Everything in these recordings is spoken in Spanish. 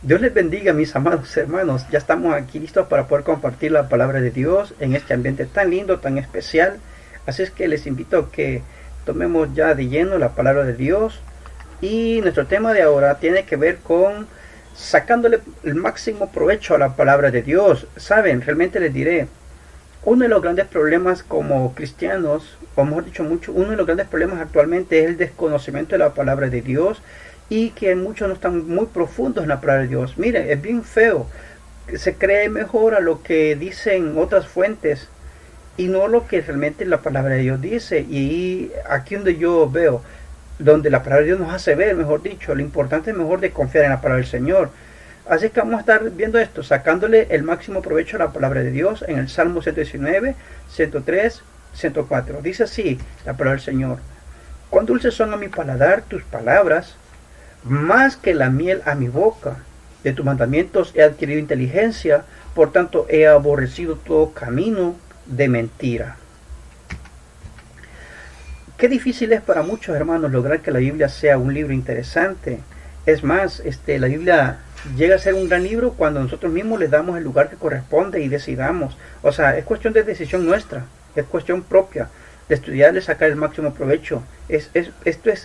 Dios les bendiga, mis amados hermanos. Ya estamos aquí listos para poder compartir la palabra de Dios en este ambiente tan lindo, tan especial. Así es que les invito a que tomemos ya de lleno la palabra de Dios. Y nuestro tema de ahora tiene que ver con sacándole el máximo provecho a la palabra de Dios. Saben, realmente les diré, uno de los grandes problemas como cristianos, o mejor dicho, uno de los grandes problemas actualmente es el desconocimiento de la palabra de Dios, y que muchos no están muy profundos en la palabra de Dios. Mire, es bien feo. Se cree mejor a lo que dicen otras fuentes y no lo que realmente la palabra de Dios dice. Y aquí donde yo veo, donde la palabra de Dios nos hace ver, mejor dicho, lo importante es mejor de confiar en la palabra del Señor. Así que vamos a estar viendo esto, sacándole el máximo provecho a la palabra de Dios en el Salmo 119, 103, 104. Dice así la palabra del Señor: cuán dulces son a mi paladar tus palabras, más que la miel a mi boca. De tus mandamientos he adquirido inteligencia, por tanto he aborrecido todo camino de mentira. Qué difícil es para muchos hermanos lograr que la Biblia sea un libro interesante. Es más, la Biblia llega a ser un gran libro cuando nosotros mismos le damos el lugar que corresponde y decidamos. O sea, es cuestión de decisión nuestra, es cuestión propia de estudiar y sacar el máximo provecho.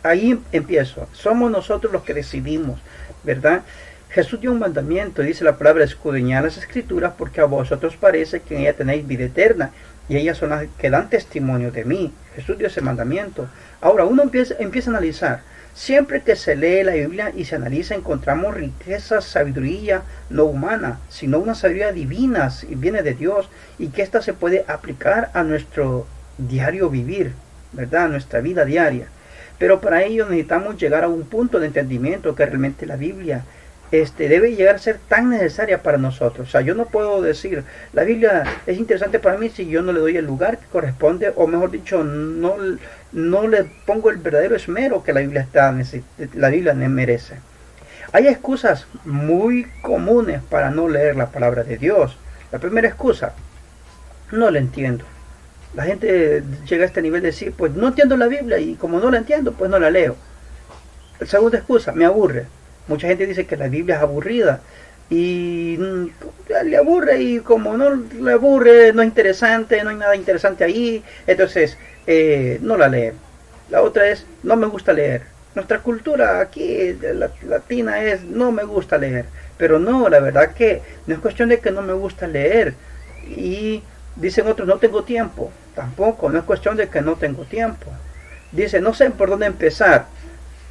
Ahí empiezo. Somos nosotros los que decidimos, ¿verdad? Jesús dio un mandamiento, dice la palabra: escudriñad las escrituras, porque a vosotros parece que en ella tenéis vida eterna, y ellas son las que dan testimonio de mí. Jesús dio ese mandamiento. Ahora uno empieza a analizar. Siempre que se lee la Biblia y se analiza, encontramos riqueza, sabiduría no humana, sino una sabiduría divina, y viene de Dios, y que ésta se puede aplicar a nuestro diario vivir, ¿verdad? Nuestra vida diaria. Pero para ello necesitamos llegar a un punto de entendimiento que realmente la Biblia debe llegar a ser tan necesaria para nosotros. O sea, yo no puedo decir, la Biblia es interesante para mí si yo no le doy el lugar que corresponde, o mejor dicho, no le pongo el verdadero esmero que la Biblia merece. Hay excusas muy comunes para no leer la palabra de Dios. La primera excusa: no la entiendo. La gente llega a este nivel de decir, pues no entiendo la Biblia, y como no la entiendo, pues no la leo. La segunda excusa: me aburre. Mucha gente dice que la Biblia es aburrida, y le aburre, y como no le aburre, no es interesante, no hay nada interesante ahí, entonces no la lee. La otra es: no me gusta leer. Nuestra cultura aquí latina es: no me gusta leer. Pero no, la verdad que no es cuestión de que no me gusta leer. Y dicen otros: no tengo tiempo. Tampoco, no es cuestión de que no tengo tiempo. Dice: no sé por dónde empezar.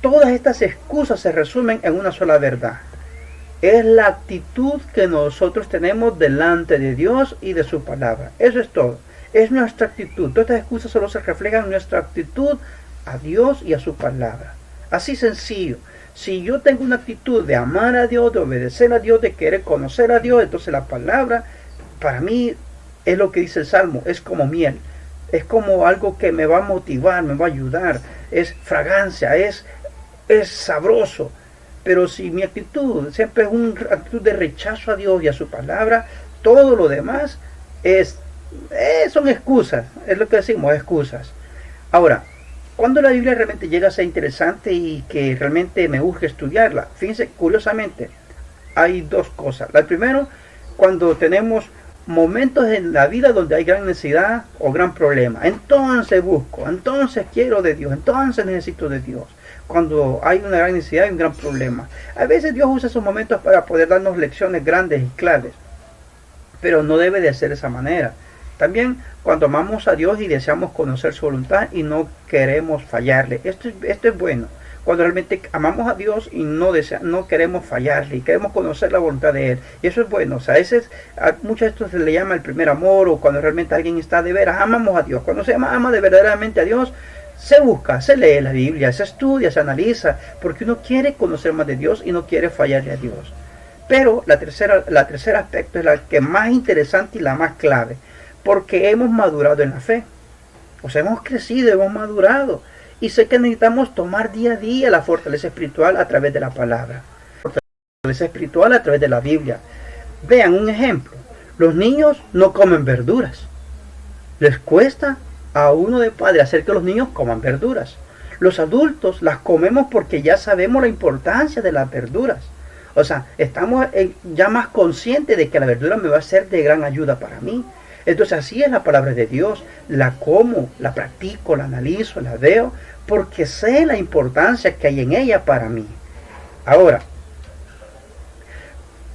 Todas estas excusas se resumen en una sola verdad: es la actitud que nosotros tenemos delante de Dios y de su palabra. Eso es todo. Es nuestra actitud. Todas estas excusas solo se reflejan en nuestra actitud a Dios y a su palabra. Así sencillo. Si yo tengo una actitud de amar a Dios, de obedecer a Dios, de querer conocer a Dios, entonces la palabra para mí es lo que dice el Salmo: es como miel. Es como algo que me va a motivar, me va a ayudar. Es fragancia, es sabroso. Pero si mi actitud siempre es una actitud de rechazo a Dios y a su palabra, todo lo demás son excusas. Es lo que decimos, excusas. Ahora, cuando la Biblia realmente llega a ser interesante y que realmente me urge estudiarla, fíjense, curiosamente, hay dos cosas. La primera, cuando tenemos momentos en la vida donde hay gran necesidad o gran problema, entonces busco, entonces quiero de Dios, entonces necesito de Dios. Cuando hay una gran necesidad y un gran problema, a veces Dios usa esos momentos para poder darnos lecciones grandes y claves, pero no debe de ser de esa manera. También cuando amamos a Dios y deseamos conocer su voluntad y no queremos fallarle, esto es bueno. Cuando realmente amamos a Dios y no queremos fallarle y queremos conocer la voluntad de Él, y eso es bueno. O sea, mucho esto se le llama el primer amor, o cuando realmente alguien está de veras, amamos a Dios. Cuando se ama de verdaderamente a Dios, se busca, se lee la Biblia, se estudia, se analiza, porque uno quiere conocer más de Dios y no quiere fallarle a Dios. Pero la tercera aspecto es la que más interesante y la más clave, porque hemos madurado en la fe. O sea, hemos crecido, hemos madurado. Y sé que necesitamos tomar día a día la fortaleza espiritual a través de la palabra. Fortaleza espiritual a través de la Biblia. Vean un ejemplo. Los niños no comen verduras. Les cuesta a uno de padre hacer que los niños coman verduras. Los adultos las comemos porque ya sabemos la importancia de las verduras. O sea, estamos ya más conscientes de que la verdura me va a ser de gran ayuda para mí. Entonces así es la palabra de Dios, la como, la practico, la analizo, la veo, porque sé la importancia que hay en ella para mí. Ahora,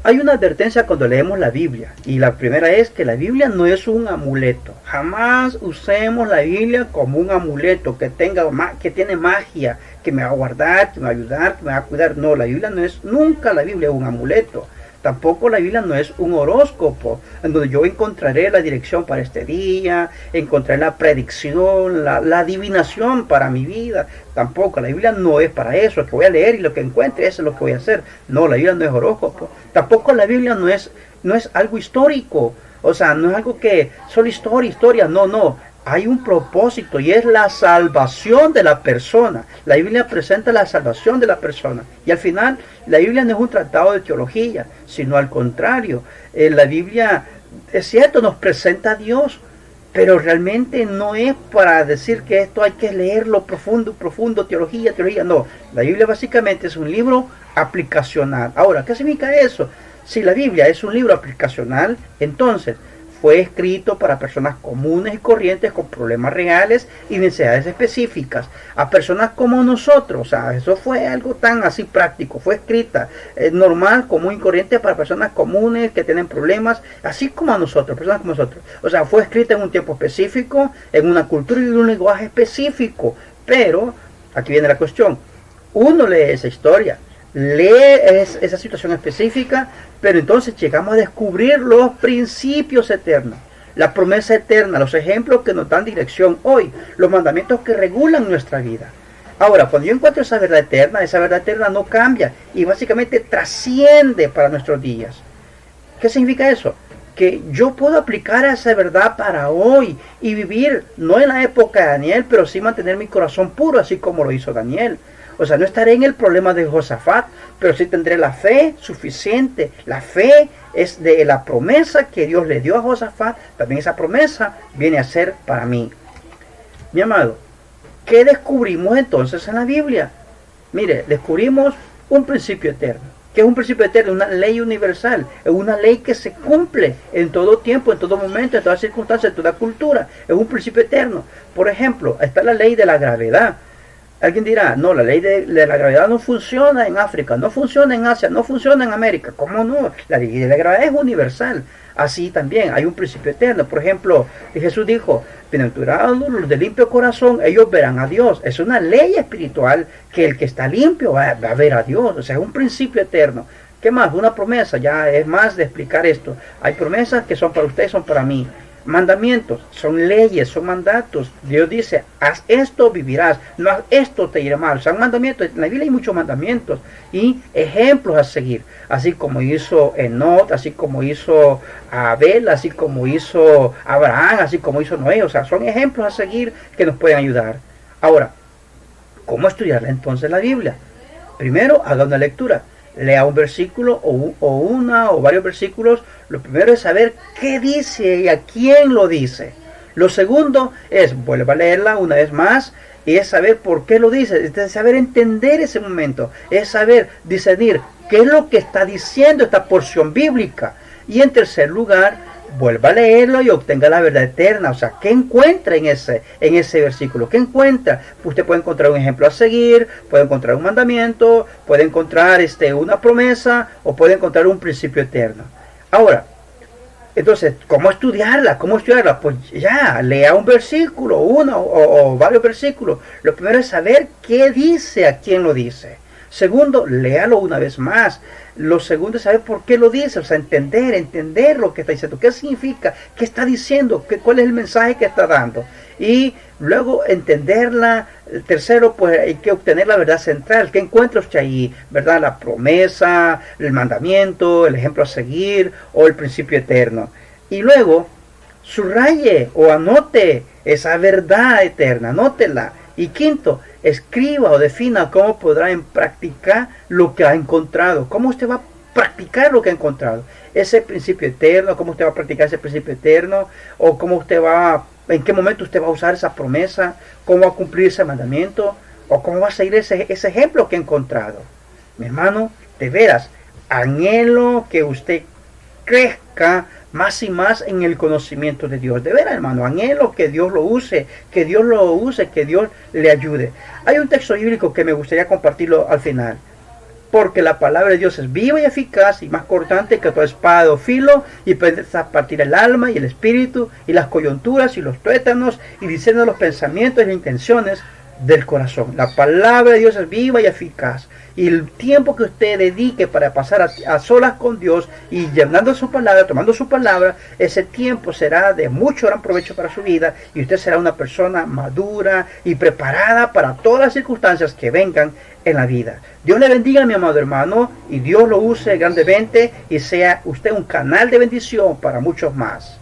hay una advertencia cuando leemos la Biblia, y la primera es que la Biblia no es un amuleto. Jamás usemos la Biblia como un amuleto que tiene magia, que me va a guardar, que me va a ayudar, que me va a cuidar. No, la Biblia no es, nunca la Biblia es un amuleto. Tampoco la Biblia no es un horóscopo, en donde yo encontraré la dirección para este día, encontraré la predicción, la adivinación para mi vida. Tampoco, la Biblia no es para eso, que voy a leer y lo que encuentre, eso es lo que voy a hacer. No, la Biblia no es horóscopo. Tampoco la Biblia no es algo histórico, o sea, no es algo que solo historia, no. Hay un propósito y es la salvación de la persona. La Biblia presenta la salvación de la persona. Y al final, la Biblia no es un tratado de teología, sino al contrario. La Biblia, es cierto, nos presenta a Dios, pero realmente no es para decir que esto hay que leerlo profundo, teología. No, la Biblia básicamente es un libro aplicacional. Ahora, ¿qué significa eso? Si la Biblia es un libro aplicacional, entonces fue escrito para personas comunes y corrientes con problemas reales y necesidades específicas, a personas como nosotros. O sea, eso fue algo tan así práctico, fue escrita normal, común y corriente para personas comunes que tienen problemas, así como a nosotros, personas como nosotros. O sea, fue escrita en un tiempo específico, en una cultura y en un lenguaje específico. Pero, aquí viene la cuestión, uno lee esa historia, lee esa situación específica, pero entonces llegamos a descubrir los principios eternos, la promesa eterna, los ejemplos que nos dan dirección hoy, los mandamientos que regulan nuestra vida. Ahora, cuando yo encuentro esa verdad eterna no cambia y básicamente trasciende para nuestros días. ¿Qué significa eso? Que yo puedo aplicar esa verdad para hoy y vivir, no en la época de Daniel, pero sí mantener mi corazón puro, así como lo hizo Daniel. O sea, no estaré en el problema de Josafat, pero sí tendré la fe suficiente. La fe es de la promesa que Dios le dio a Josafat. También esa promesa viene a ser para mí. Mi amado, ¿qué descubrimos entonces en la Biblia? Mire, descubrimos un principio eterno. ¿Qué es un principio eterno? Una ley universal. Es una ley que se cumple en todo tiempo, en todo momento, en todas circunstancias, en toda cultura. Es un principio eterno. Por ejemplo, está la ley de la gravedad. Alguien dirá, no, la ley de la gravedad no funciona en África, no funciona en Asia, no funciona en América. ¿Cómo no? La ley de la gravedad es universal. Así también hay un principio eterno. Por ejemplo, Jesús dijo, bienaventurados los de limpio corazón, ellos verán a Dios. Es una ley espiritual que el que está limpio va a ver a Dios. O sea, es un principio eterno. ¿Qué más? Una promesa, ya es más de explicar esto. Hay promesas que son para ustedes, son para mí. Mandamientos, son leyes, son mandatos. Dios dice, haz esto, vivirás. No haz esto, te irá mal. Son mandamientos. En la Biblia hay muchos mandamientos y ejemplos a seguir. Así como hizo Enoch, así como hizo Abel, así como hizo Abraham, así como hizo Noé. O sea, son ejemplos a seguir que nos pueden ayudar. Ahora, ¿cómo estudiarla entonces la Biblia? Primero, haga una lectura. Lea un versículo o varios versículos. Lo primero es saber qué dice y a quién lo dice. Lo segundo es, vuelva a leerla una vez más, y es saber por qué lo dice. Es saber entender ese momento. Es saber discernir qué es lo que está diciendo esta porción bíblica. Y en tercer lugar, vuelva a leerlo y obtenga la verdad eterna. O sea, ¿qué encuentra en ese versículo? ¿Qué encuentra? Usted puede encontrar un ejemplo a seguir, puede encontrar un mandamiento, puede encontrar una promesa o puede encontrar un principio eterno. Ahora, entonces, ¿cómo estudiarla? Pues ya, lea un versículo, uno o varios versículos. Lo primero es saber qué dice, a quién lo dice. Segundo, léalo una vez más. Lo segundo es saber por qué lo dice, o sea, entender lo que está diciendo, qué significa, qué está diciendo, cuál es el mensaje que está dando. Y luego entenderla. Tercero, pues hay que obtener la verdad central. ¿Qué encuentra usted ahí? ¿Verdad? La promesa, el mandamiento, el ejemplo a seguir o el principio eterno. Y luego, subraye o anote esa verdad eterna, anótela. Y quinto, escriba o defina cómo podrá practicar lo que ha encontrado. ¿Cómo usted va a practicar lo que ha encontrado? Ese principio eterno, cómo usted va a practicar ese principio eterno, o cómo usted en qué momento usted va a usar esa promesa, cómo va a cumplir ese mandamiento, o cómo va a seguir ese ejemplo que ha encontrado. Mi hermano, de veras, Anhelo que usted crezca más y más en el conocimiento de Dios. De veras, hermano, anhelo que Dios lo use, que Dios lo use, que Dios le ayude. Hay un texto bíblico que me gustaría compartirlo al final. Porque la palabra de Dios es viva y eficaz y más cortante que toda espada de dos filos, y puede partir el alma y el espíritu y las coyunturas y los tuétanos y diciendo los pensamientos y las intenciones del corazón. La palabra de Dios es viva y eficaz, y el tiempo que usted dedique para pasar a solas con Dios y llenando su palabra, tomando su palabra, ese tiempo será de mucho gran provecho para su vida, y usted será una persona madura y preparada para todas las circunstancias que vengan en la vida. Dios le bendiga, mi amado hermano, y Dios lo use grandemente y sea usted un canal de bendición para muchos más.